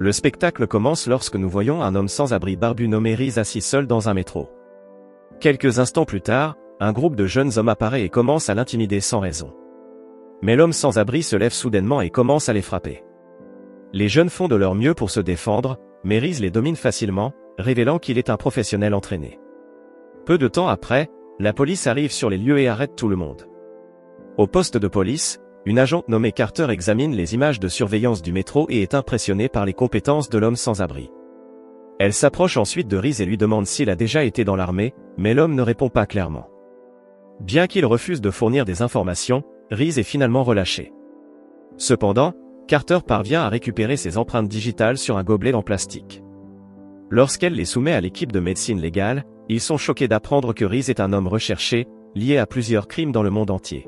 Le spectacle commence lorsque nous voyons un homme sans abri barbu nommé Reese assis seul dans un métro. Quelques instants plus tard, un groupe de jeunes hommes apparaît et commence à l'intimider sans raison. Mais l'homme sans abri se lève soudainement et commence à les frapper. Les jeunes font de leur mieux pour se défendre, mais Reese les domine facilement, révélant qu'il est un professionnel entraîné. Peu de temps après, la police arrive sur les lieux et arrête tout le monde. Au poste de police, une agente nommée Carter examine les images de surveillance du métro et est impressionnée par les compétences de l'homme sans abri. Elle s'approche ensuite de Reese et lui demande s'il a déjà été dans l'armée, mais l'homme ne répond pas clairement. Bien qu'il refuse de fournir des informations, Reese est finalement relâché. Cependant, Carter parvient à récupérer ses empreintes digitales sur un gobelet en plastique. Lorsqu'elle les soumet à l'équipe de médecine légale, ils sont choqués d'apprendre que Reese est un homme recherché, lié à plusieurs crimes dans le monde entier.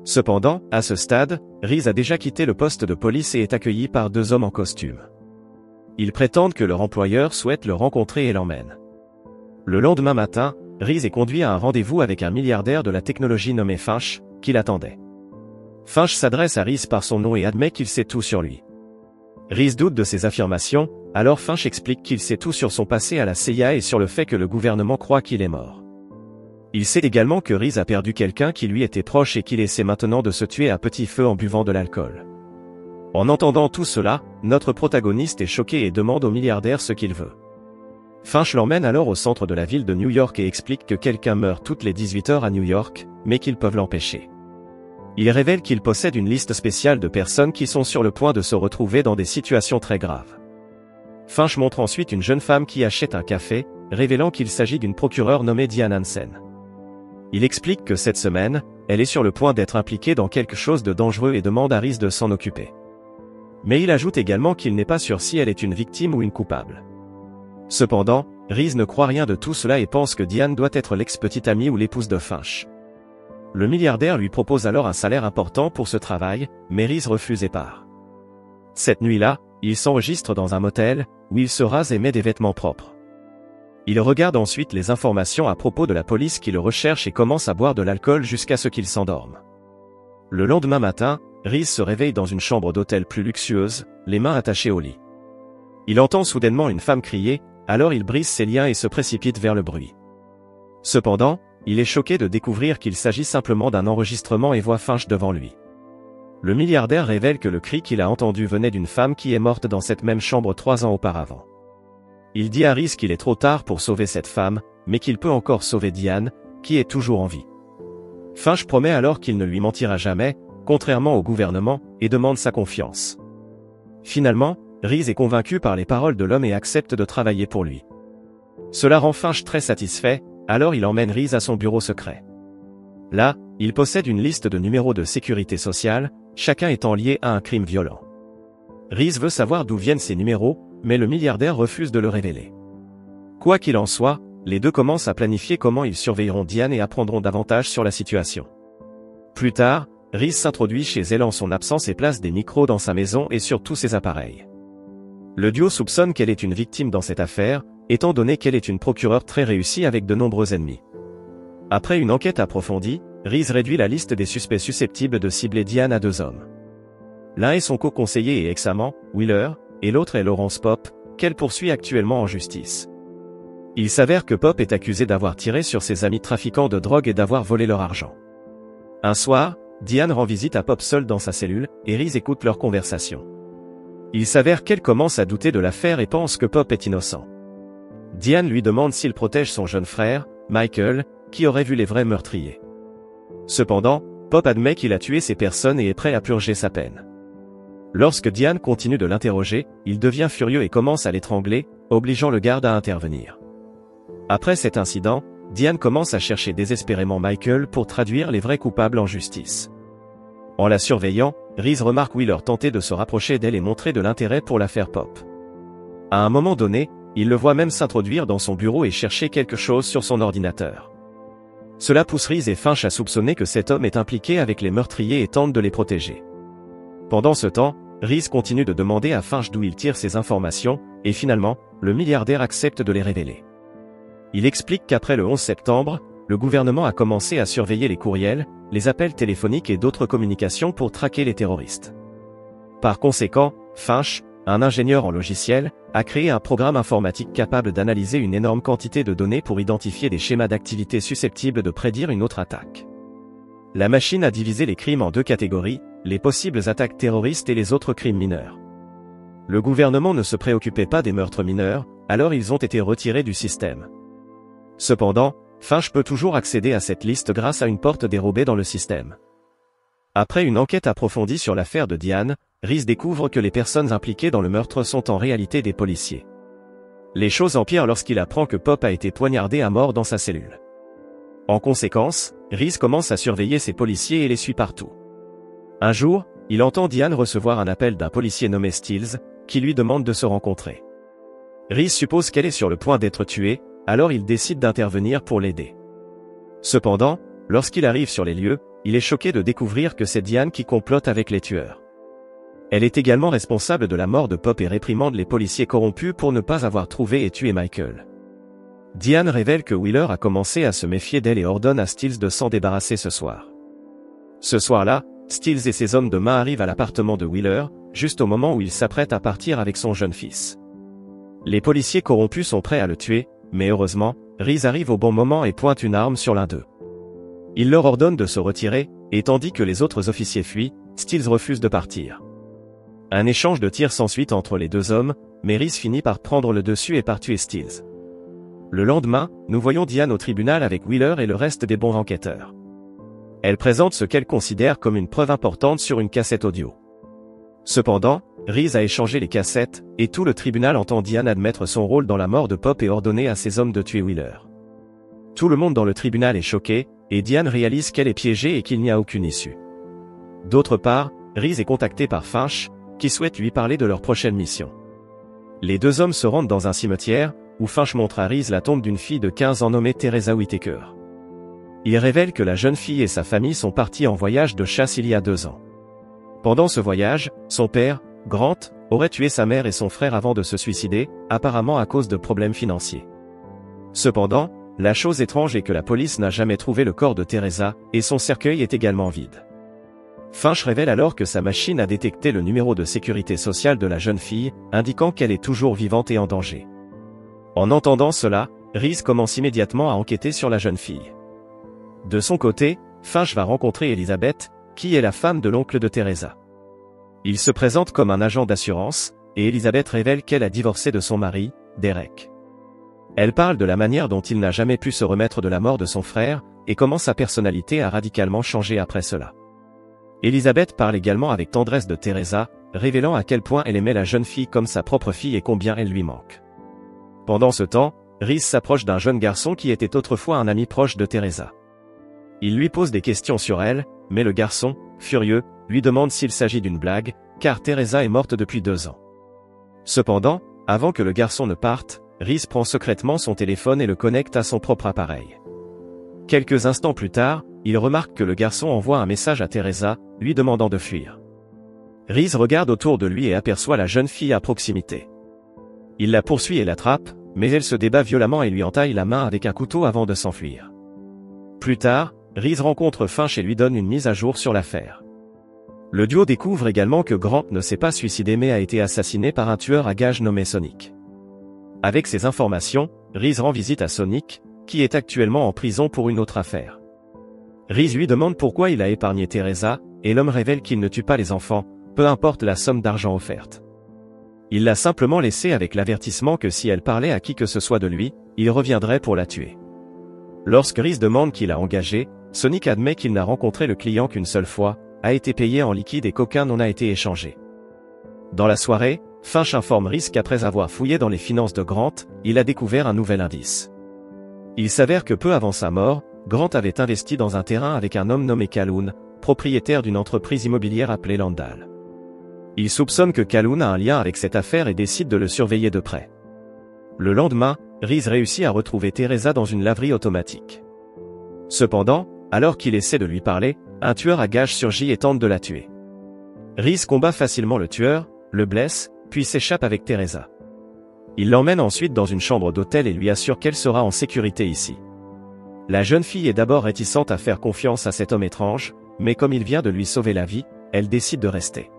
Cependant, à ce stade, Reese a déjà quitté le poste de police et est accueilli par deux hommes en costume. Ils prétendent que leur employeur souhaite le rencontrer et l'emmène. Le lendemain matin, Reese est conduit à un rendez-vous avec un milliardaire de la technologie nommé Finch, qui l'attendait. Finch s'adresse à Reese par son nom et admet qu'il sait tout sur lui. Reese doute de ses affirmations, alors Finch explique qu'il sait tout sur son passé à la CIA et sur le fait que le gouvernement croit qu'il est mort. Il sait également que Reese a perdu quelqu'un qui lui était proche et qu'il essaie maintenant de se tuer à petit feu en buvant de l'alcool. En entendant tout cela, notre protagoniste est choqué et demande au milliardaire ce qu'il veut. Finch l'emmène alors au centre de la ville de New York et explique que quelqu'un meurt toutes les 18 heures à New York, mais qu'ils peuvent l'empêcher. Il révèle qu'il possède une liste spéciale de personnes qui sont sur le point de se retrouver dans des situations très graves. Finch montre ensuite une jeune femme qui achète un café, révélant qu'il s'agit d'une procureure nommée Diane Hansen. Il explique que cette semaine, elle est sur le point d'être impliquée dans quelque chose de dangereux et demande à Reese de s'en occuper. Mais il ajoute également qu'il n'est pas sûr si elle est une victime ou une coupable. Cependant, Reese ne croit rien de tout cela et pense que Diane doit être l'ex-petite amie ou l'épouse de Finch. Le milliardaire lui propose alors un salaire important pour ce travail, mais Reese refuse et part. Cette nuit-là, il s'enregistre dans un motel, où il se rase et met des vêtements propres. Il regarde ensuite les informations à propos de la police qui le recherche et commence à boire de l'alcool jusqu'à ce qu'il s'endorme. Le lendemain matin, Reese se réveille dans une chambre d'hôtel plus luxueuse, les mains attachées au lit. Il entend soudainement une femme crier, alors il brise ses liens et se précipite vers le bruit. Cependant, il est choqué de découvrir qu'il s'agit simplement d'un enregistrement et voit Finch devant lui. Le milliardaire révèle que le cri qu'il a entendu venait d'une femme qui est morte dans cette même chambre 3 ans auparavant. Il dit à Reese qu'il est trop tard pour sauver cette femme, mais qu'il peut encore sauver Diane, qui est toujours en vie. Finch promet alors qu'il ne lui mentira jamais, contrairement au gouvernement, et demande sa confiance. Finalement, Reese est convaincu par les paroles de l'homme et accepte de travailler pour lui. Cela rend Finch très satisfait, alors il emmène Reese à son bureau secret. Là, il possède une liste de numéros de sécurité sociale, chacun étant lié à un crime violent. Reese veut savoir d'où viennent ces numéros, mais le milliardaire refuse de le révéler. Quoi qu'il en soit, les deux commencent à planifier comment ils surveilleront Diane et apprendront davantage sur la situation. Plus tard, Reese s'introduit chez elle en son absence et place des micros dans sa maison et sur tous ses appareils. Le duo soupçonne qu'elle est une victime dans cette affaire, étant donné qu'elle est une procureure très réussie avec de nombreux ennemis. Après une enquête approfondie, Reese réduit la liste des suspects susceptibles de cibler Diane à 2 hommes. L'un est son co-conseiller et ex-amant, Wheeler, et l'autre est Lawrence Pop, qu'elle poursuit actuellement en justice. Il s'avère que Pop est accusé d'avoir tiré sur ses amis trafiquants de drogue et d'avoir volé leur argent. Un soir, Diane rend visite à Pop seul dans sa cellule, et Reese écoute leur conversation. Il s'avère qu'elle commence à douter de l'affaire et pense que Pop est innocent. Diane lui demande s'il protège son jeune frère, Michael, qui aurait vu les vrais meurtriers. Cependant, Pop admet qu'il a tué ces personnes et est prêt à purger sa peine. Lorsque Diane continue de l'interroger, il devient furieux et commence à l'étrangler, obligeant le garde à intervenir. Après cet incident, Diane commence à chercher désespérément Michael pour traduire les vrais coupables en justice. En la surveillant, Reese remarque Wheeler tenter de se rapprocher d'elle et montrer de l'intérêt pour l'affaire Pop. À un moment donné, il le voit même s'introduire dans son bureau et chercher quelque chose sur son ordinateur. Cela pousse Reese et Finch à soupçonner que cet homme est impliqué avec les meurtriers et tente de les protéger. Pendant ce temps, Reese continue de demander à Finch d'où il tire ses informations, et finalement, le milliardaire accepte de les révéler. Il explique qu'après le 11 septembre, le gouvernement a commencé à surveiller les courriels, les appels téléphoniques et d'autres communications pour traquer les terroristes. Par conséquent, Finch, un ingénieur en logiciel, a créé un programme informatique capable d'analyser une énorme quantité de données pour identifier des schémas d'activité susceptibles de prédire une autre attaque. La machine a divisé les crimes en deux catégories, les possibles attaques terroristes et les autres crimes mineurs. Le gouvernement ne se préoccupait pas des meurtres mineurs, alors ils ont été retirés du système. Cependant, Finch peut toujours accéder à cette liste grâce à une porte dérobée dans le système. Après une enquête approfondie sur l'affaire de Diane, Reese découvre que les personnes impliquées dans le meurtre sont en réalité des policiers. Les choses empirent lorsqu'il apprend que Pop a été poignardé à mort dans sa cellule. En conséquence, Reese commence à surveiller ces policiers et les suit partout. Un jour, il entend Diane recevoir un appel d'un policier nommé Stills, qui lui demande de se rencontrer. Reese suppose qu'elle est sur le point d'être tuée, alors il décide d'intervenir pour l'aider. Cependant, lorsqu'il arrive sur les lieux, il est choqué de découvrir que c'est Diane qui complote avec les tueurs. Elle est également responsable de la mort de Pop et réprimande les policiers corrompus pour ne pas avoir trouvé et tué Michael. Diane révèle que Wheeler a commencé à se méfier d'elle et ordonne à Stills de s'en débarrasser ce soir. Ce soir-là, Stills et ses hommes de main arrivent à l'appartement de Wheeler, juste au moment où il s'apprête à partir avec son jeune fils. Les policiers corrompus sont prêts à le tuer, mais heureusement, Reese arrive au bon moment et pointe une arme sur l'un d'eux. Il leur ordonne de se retirer, et tandis que les autres officiers fuient, Stills refuse de partir. Un échange de tirs s'ensuit entre les deux hommes, mais Reese finit par prendre le dessus et par tuer Stills. Le lendemain, nous voyons Diane au tribunal avec Wheeler et le reste des bons enquêteurs. Elle présente ce qu'elle considère comme une preuve importante sur une cassette audio. Cependant, Reese a échangé les cassettes, et tout le tribunal entend Diane admettre son rôle dans la mort de Pop et ordonner à ses hommes de tuer Wheeler. Tout le monde dans le tribunal est choqué, et Diane réalise qu'elle est piégée et qu'il n'y a aucune issue. D'autre part, Reese est contactée par Finch, qui souhaite lui parler de leur prochaine mission. Les deux hommes se rendent dans un cimetière, où Finch montre à Reese la tombe d'une fille de 15 ans nommée Teresa Whitaker. Il révèle que la jeune fille et sa famille sont partis en voyage de chasse il y a 2 ans. Pendant ce voyage, son père, Grant, aurait tué sa mère et son frère avant de se suicider, apparemment à cause de problèmes financiers. Cependant, la chose étrange est que la police n'a jamais trouvé le corps de Teresa, et son cercueil est également vide. Finch révèle alors que sa machine a détecté le numéro de sécurité sociale de la jeune fille, indiquant qu'elle est toujours vivante et en danger. En entendant cela, Reese commence immédiatement à enquêter sur la jeune fille. De son côté, Finch va rencontrer Elizabeth, qui est la femme de l'oncle de Teresa. Il se présente comme un agent d'assurance, et Elizabeth révèle qu'elle a divorcé de son mari, Derek. Elle parle de la manière dont il n'a jamais pu se remettre de la mort de son frère, et comment sa personnalité a radicalement changé après cela. Elizabeth parle également avec tendresse de Teresa, révélant à quel point elle aimait la jeune fille comme sa propre fille et combien elle lui manque. Pendant ce temps, Reese s'approche d'un jeune garçon qui était autrefois un ami proche de Teresa. Il lui pose des questions sur elle, mais le garçon, furieux, lui demande s'il s'agit d'une blague, car Teresa est morte depuis 2 ans. Cependant, avant que le garçon ne parte, Reese prend secrètement son téléphone et le connecte à son propre appareil. Quelques instants plus tard, il remarque que le garçon envoie un message à Teresa, lui demandant de fuir. Reese regarde autour de lui et aperçoit la jeune fille à proximité. Il la poursuit et l'attrape, mais elle se débat violemment et lui entaille la main avec un couteau avant de s'enfuir. Plus tard, Reese rencontre Finch et lui donne une mise à jour sur l'affaire. Le duo découvre également que Grant ne s'est pas suicidé mais a été assassiné par un tueur à gages nommé Sonic. Avec ces informations, Reese rend visite à Sonic, qui est actuellement en prison pour une autre affaire. Reese lui demande pourquoi il a épargné Teresa, et l'homme révèle qu'il ne tue pas les enfants, peu importe la somme d'argent offerte. Il l'a simplement laissée avec l'avertissement que si elle parlait à qui que ce soit de lui, il reviendrait pour la tuer. Lorsque Reese demande qui l'a engagé, Sonic admet qu'il n'a rencontré le client qu'une seule fois, a été payé en liquide et qu'aucun n'en a été échangé. Dans la soirée, Finch informe Reese qu'après avoir fouillé dans les finances de Grant, il a découvert un nouvel indice. Il s'avère que peu avant sa mort, Grant avait investi dans un terrain avec un homme nommé Calhoun, propriétaire d'une entreprise immobilière appelée Landal. Il soupçonne que Calhoun a un lien avec cette affaire et décide de le surveiller de près. Le lendemain, Reese réussit à retrouver Teresa dans une laverie automatique. Cependant, alors qu'il essaie de lui parler, un tueur à gages surgit et tente de la tuer. Reese combat facilement le tueur, le blesse, puis s'échappe avec Teresa. Il l'emmène ensuite dans une chambre d'hôtel et lui assure qu'elle sera en sécurité ici. La jeune fille est d'abord réticente à faire confiance à cet homme étrange, mais comme il vient de lui sauver la vie, elle décide de rester.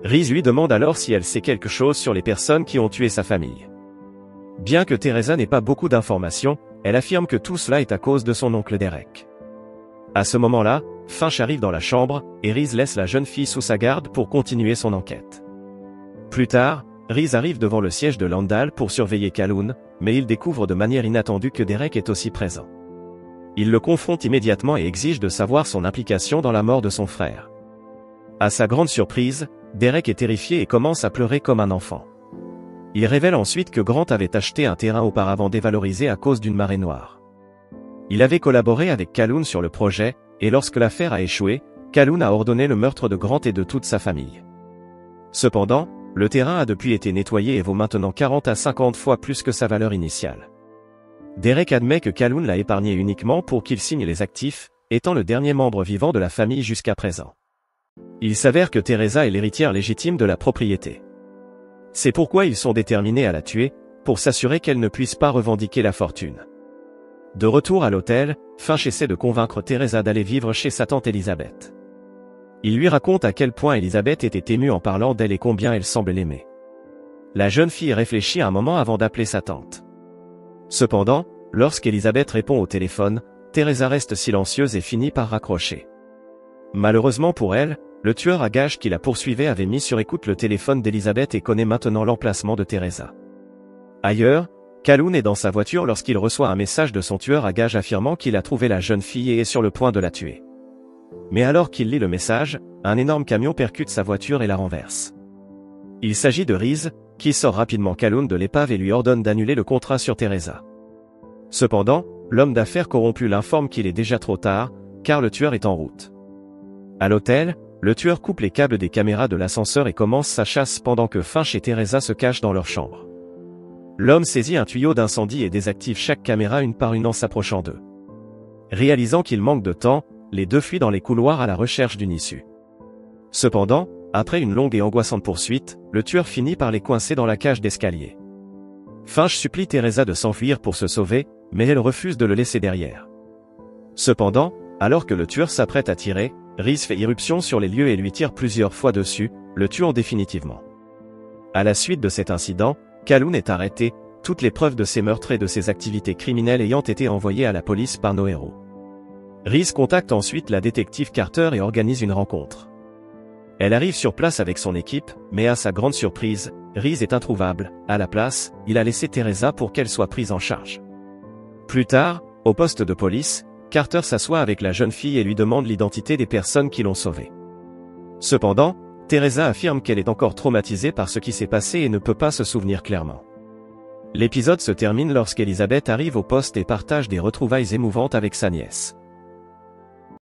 Reese lui demande alors si elle sait quelque chose sur les personnes qui ont tué sa famille. Bien que Teresa n'ait pas beaucoup d'informations, elle affirme que tout cela est à cause de son oncle Derek. À ce moment-là, Finch arrive dans la chambre, et Reese laisse la jeune fille sous sa garde pour continuer son enquête. Plus tard, Reese arrive devant le siège de Landale pour surveiller Calhoun, mais il découvre de manière inattendue que Derek est aussi présent. Il le confronte immédiatement et exige de savoir son implication dans la mort de son frère. À sa grande surprise, Derek est terrifié et commence à pleurer comme un enfant. Il révèle ensuite que Grant avait acheté un terrain auparavant dévalorisé à cause d'une marée noire. Il avait collaboré avec Calhoun sur le projet, et lorsque l'affaire a échoué, Calhoun a ordonné le meurtre de Grant et de toute sa famille. Cependant, le terrain a depuis été nettoyé et vaut maintenant 40 à 50 fois plus que sa valeur initiale. Derek admet que Calhoun l'a épargné uniquement pour qu'il signe les actifs, étant le dernier membre vivant de la famille jusqu'à présent. Il s'avère que Teresa est l'héritière légitime de la propriété. C'est pourquoi ils sont déterminés à la tuer, pour s'assurer qu'elle ne puisse pas revendiquer la fortune. De retour à l'hôtel, Finch essaie de convaincre Teresa d'aller vivre chez sa tante Elizabeth. Il lui raconte à quel point Elizabeth était émue en parlant d'elle et combien elle semble l'aimer. La jeune fille réfléchit un moment avant d'appeler sa tante. Cependant, lorsqu'Elizabeth répond au téléphone, Teresa reste silencieuse et finit par raccrocher. Malheureusement pour elle, le tueur à gages qui la poursuivait avait mis sur écoute le téléphone d'Elizabeth et connaît maintenant l'emplacement de Teresa. Ailleurs, Calhoun est dans sa voiture lorsqu'il reçoit un message de son tueur à gages affirmant qu'il a trouvé la jeune fille et est sur le point de la tuer. Mais alors qu'il lit le message, un énorme camion percute sa voiture et la renverse. Il s'agit de Reese, qui sort rapidement Calhoun de l'épave et lui ordonne d'annuler le contrat sur Teresa. Cependant, l'homme d'affaires corrompu l'informe qu'il est déjà trop tard, car le tueur est en route. À l'hôtel, le tueur coupe les câbles des caméras de l'ascenseur et commence sa chasse pendant que Finch et Teresa se cachent dans leur chambre. L'homme saisit un tuyau d'incendie et désactive chaque caméra une par une en s'approchant d'eux. Réalisant qu'il manque de temps, les deux fuient dans les couloirs à la recherche d'une issue. Cependant, après une longue et angoissante poursuite, le tueur finit par les coincer dans la cage d'escalier. Finch supplie Teresa de s'enfuir pour se sauver, mais elle refuse de le laisser derrière. Cependant, alors que le tueur s'apprête à tirer, Reese fait irruption sur les lieux et lui tire plusieurs fois dessus, le tuant définitivement. À la suite de cet incident, Calhoun est arrêté, toutes les preuves de ses meurtres et de ses activités criminelles ayant été envoyées à la police par nos héros. Reese contacte ensuite la détective Carter et organise une rencontre. Elle arrive sur place avec son équipe, mais à sa grande surprise, Reese est introuvable. À la place, il a laissé Teresa pour qu'elle soit prise en charge. Plus tard, au poste de police, Carter s'assoit avec la jeune fille et lui demande l'identité des personnes qui l'ont sauvée. Cependant, Teresa affirme qu'elle est encore traumatisée par ce qui s'est passé et ne peut pas se souvenir clairement. L'épisode se termine lorsqu'Elizabeth arrive au poste et partage des retrouvailles émouvantes avec sa nièce.